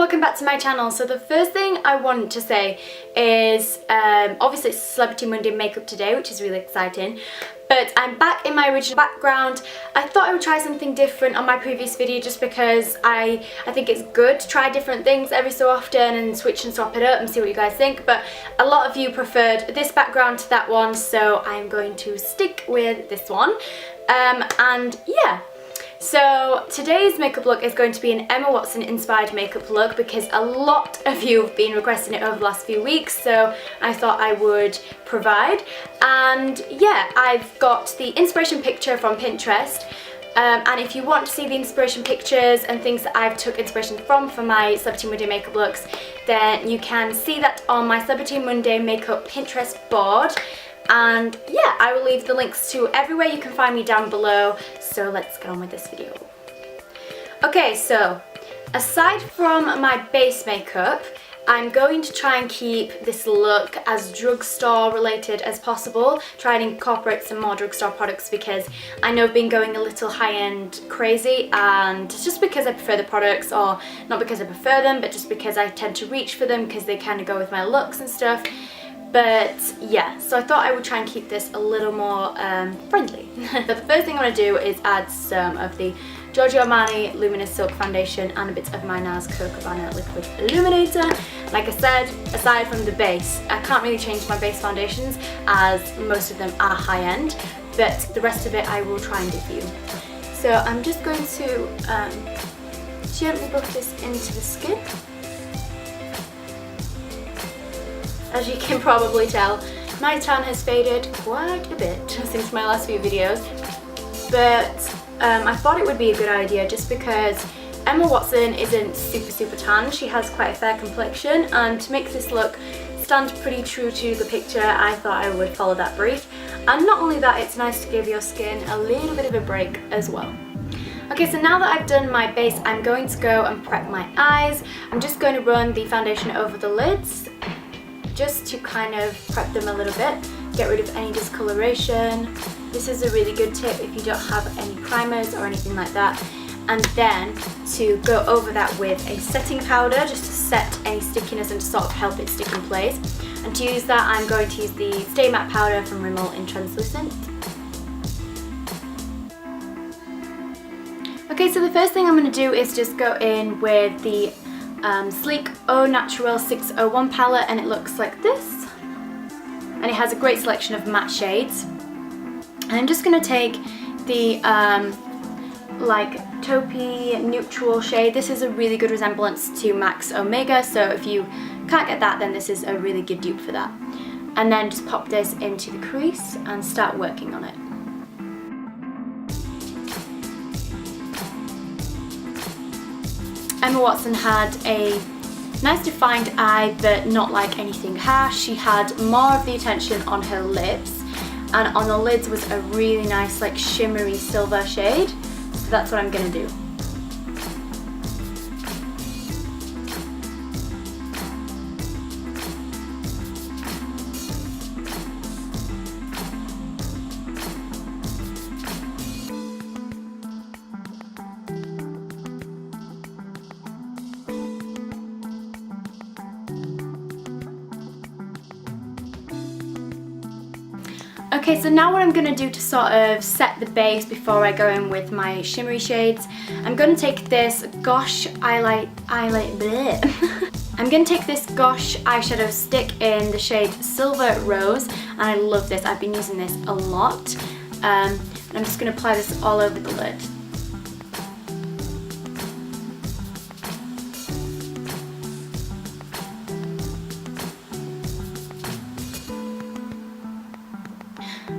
welcome back to my channel. So the first thing I want to say is obviously it's Celebrity Monday makeup today, which is really exciting, but I'm back in my original background. I thought I would try something different on my previous video just because I think it's good to try different things every so often and switch and swap it up and see what you guys think, but a lot of you preferred this background to that one, so I'm going to stick with this one. And yeah. So today's makeup look is going to be an Emma Watson inspired makeup look because a lot of you have been requesting it over the last few weeks, so I thought I would provide. And yeah, I've got the inspiration picture from Pinterest, and if you want to see the inspiration pictures and things that I've took inspiration from for my Celebrity Monday makeup looks, then you can see that on my Celebrity Monday makeup Pinterest board. And yeah, I will leave the links to everywhere you can find me down below, so let's get on with this video. Okay, so aside from my base makeup, I'm going to try and keep this look as drugstore related as possible, try and incorporate some more drugstore products because I know I've been going a little high-end crazy, and just because I prefer the products, or not because I prefer them, but just because I tend to reach for them because they kind of go with my looks and stuff. But yeah, so I thought I would try and keep this a little more friendly. But the first thing I want to do is add some of the Giorgio Armani Luminous Silk Foundation and a bit of my NARS Cocoa Cabana Liquid Illuminator. Like I said, aside from the base, I can't really change my base foundations as most of them are high-end, but the rest of it I will try and give you. So I'm just going to gently buff this into the skin. As you can probably tell, my tan has faded quite a bit since my last few videos, but I thought it would be a good idea just because Emma Watson isn't super tan. She has quite a fair complexion, and to make this look stand pretty true to the picture, I thought I would follow that brief. And not only that, it's nice to give your skin a little bit of a break as well. Okay, so now that I've done my base, I'm going to go and prep my eyes. I'm just going to run the foundation over the lids, just to kind of prep them a little bit, get rid of any discoloration. This is a really good tip if you don't have any primers or anything like that. And then to go over that with a setting powder, just to set any stickiness and to sort of help it stick in place. And to use that, I'm going to use the Stay Matte powder from Rimmel in Translucent. Okay, so the first thing I'm going to do is just go in with the Sleek Au Naturel 601 palette, and it looks like this, and it has a great selection of matte shades. And I'm just going to take the like taupey neutral shade. This is a really good resemblance to MAC's Omega, so if you can't get that, then this is a really good dupe for that. And then just pop this into the crease and start working on it. Emma Watson had a nice defined eye, but not like anything harsh. She had more of the attention on her lips, and on the lids was a really nice like shimmery silver shade. So that's what I'm gonna do. Okay, so now what I'm going to do to sort of set the base before I go in with my shimmery shades, I'm going to take this Gosh I'm going to take this Gosh eyeshadow stick in the shade Silver Rose, and I love this. I've been using this a lot. I'm just going to apply this all over the lid.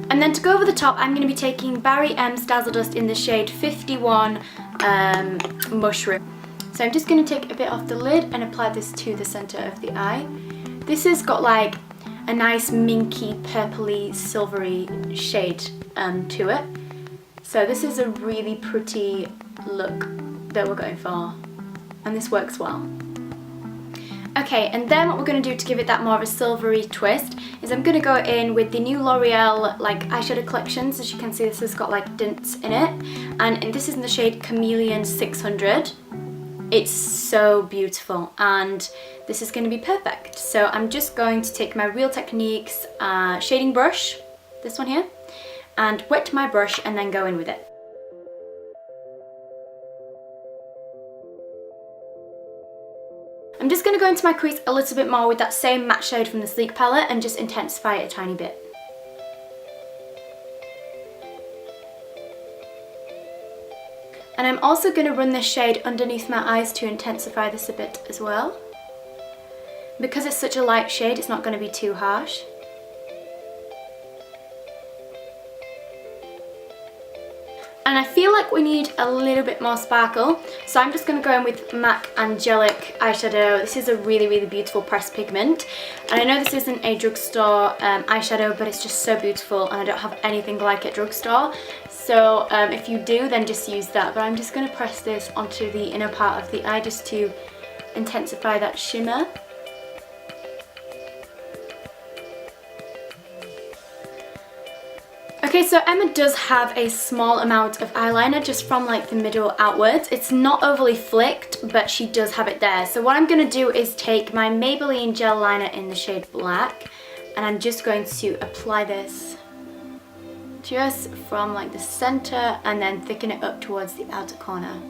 And then to go over the top, I'm going to be taking Barry M's Dazzle Dust in the shade 51 Mushroom. So I'm just going to take a bit off the lid and apply this to the centre of the eye. This has got like a nice minky, purpley, silvery shade to it. So this is a really pretty look that we're going for, and this works well. Okay, and then what we're going to do to give it that more of a silvery twist is I'm going to go in with the new L'Oreal like eyeshadow collections. As you can see, this has got like dints in it, and this is in the shade Chameleon 600. It's so beautiful, and this is going to be perfect. So I'm just going to take my Real Techniques shading brush, this one here, and wet my brush and then go in with it. I'm just going to go into my crease a little bit more with that same matte shade from the Sleek palette and just intensify it a tiny bit. And I'm also going to run this shade underneath my eyes to intensify this a bit as well. Because it's such a light shade, it's not going to be too harsh. And I feel like we need a little bit more sparkle, so I'm just going to go in with MAC Angelic eyeshadow. This is a really, really beautiful pressed pigment. And I know this isn't a drugstore eyeshadow, but it's just so beautiful, and I don't have anything like it drugstore. So if you do, then just use that. But I'm just going to press this onto the inner part of the eye just to intensify that shimmer. Okay, so Emma does have a small amount of eyeliner just from like the middle outwards. It's not overly flicked, but she does have it there. So what I'm going to do is take my Maybelline gel liner in the shade Black, and I'm just going to apply this just from like the center and then thicken it up towards the outer corner.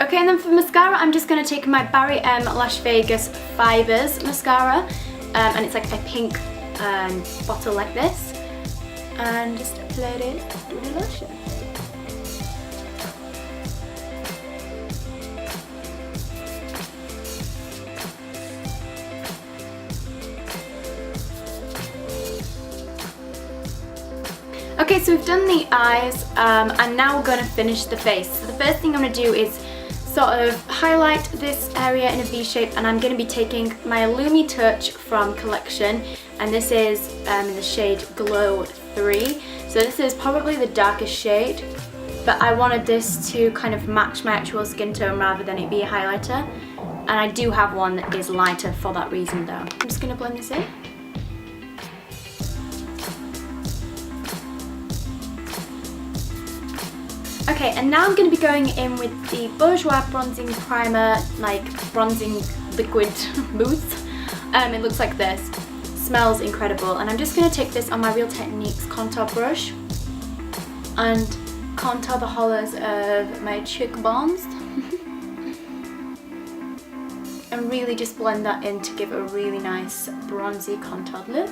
Okay, and then for mascara, I'm just going to take my Barry M Lash Vegas Fibers mascara, and it's like a pink bottle like this, and just apply it to the lashes. Okay, so we've done the eyes, and now we're going to finish the face. So the first thing I'm going to do is sort of highlight this area in a V shape, and I'm going to be taking my Lumi Touch from Collection, and this is in the shade Glow 3. So this is probably the darkest shade, but I wanted this to kind of match my actual skin tone rather than it be a highlighter. And I do have one that is lighter for that reason though. I'm just going to blend this in. Okay, and now I'm going to be going in with the Bourjois Bronzing Primer, like bronzing liquid mousse. It looks like this. Smells incredible. And I'm just going to take this on my Real Techniques contour brush and contour the hollows of my cheekbones. And really just blend that in to give a really nice bronzy contoured look.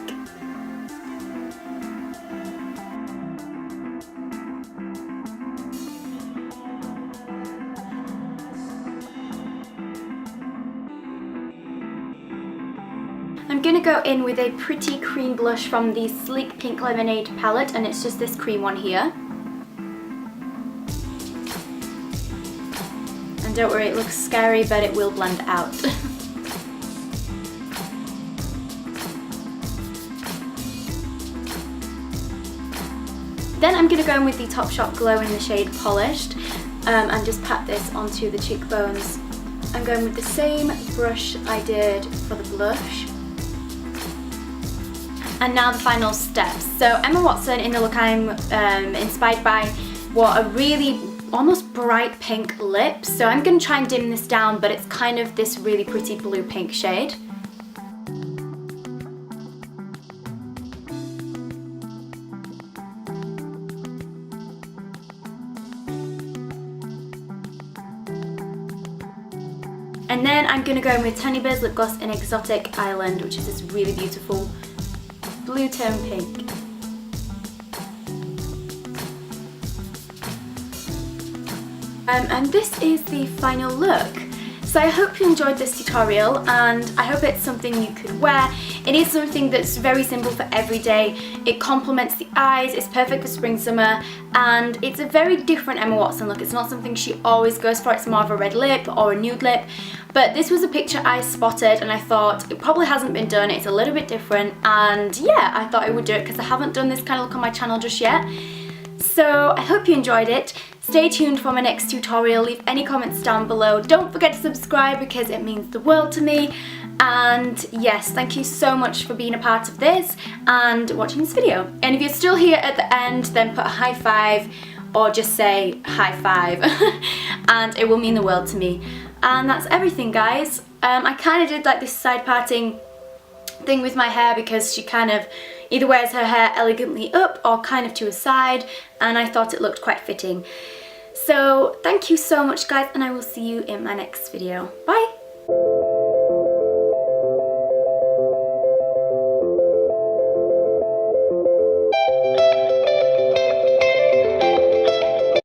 I'm going to go in with a pretty cream blush from the Sleek Pink Lemonade palette, and it's just this cream one here. And don't worry, it looks scary, but it will blend out. Then I'm going to go in with the Topshop Glow in the shade Polished, and just pat this onto the cheekbones. I'm going with the same brush I did for the blush. And now the final steps. So Emma Watson in the look I'm inspired by wore a really almost bright pink lip. So I'm going to try and dim this down, but it's kind of this really pretty blue pink shade. And then I'm going to go in with Tiny Bear's lip gloss in Exotic Island, which is this really beautiful blue tone pink. And this is the final look. So I hope you enjoyed this tutorial, and I hope it's something you could wear. It is something that's very simple for every day. It complements the eyes, it's perfect for spring, summer, and it's a very different Emma Watson look. It's not something she always goes for, it's more of a red lip or a nude lip. But this was a picture I spotted and I thought it probably hasn't been done, it's a little bit different, and yeah, I thought I would do it because I haven't done this kind of look on my channel just yet. So I hope you enjoyed it. Stay tuned for my next tutorial, leave any comments down below. Don't forget to subscribe because it means the world to me. And yes, thank you so much for being a part of this and watching this video. And if you're still here at the end, then put a high five or just say high five and it will mean the world to me. And that's everything, guys. I kind of did like this side parting thing with my hair because she kind of either wears her hair elegantly up or kind of to a side, and I thought it looked quite fitting. So thank you so much, guys, and I will see you in my next video. Bye!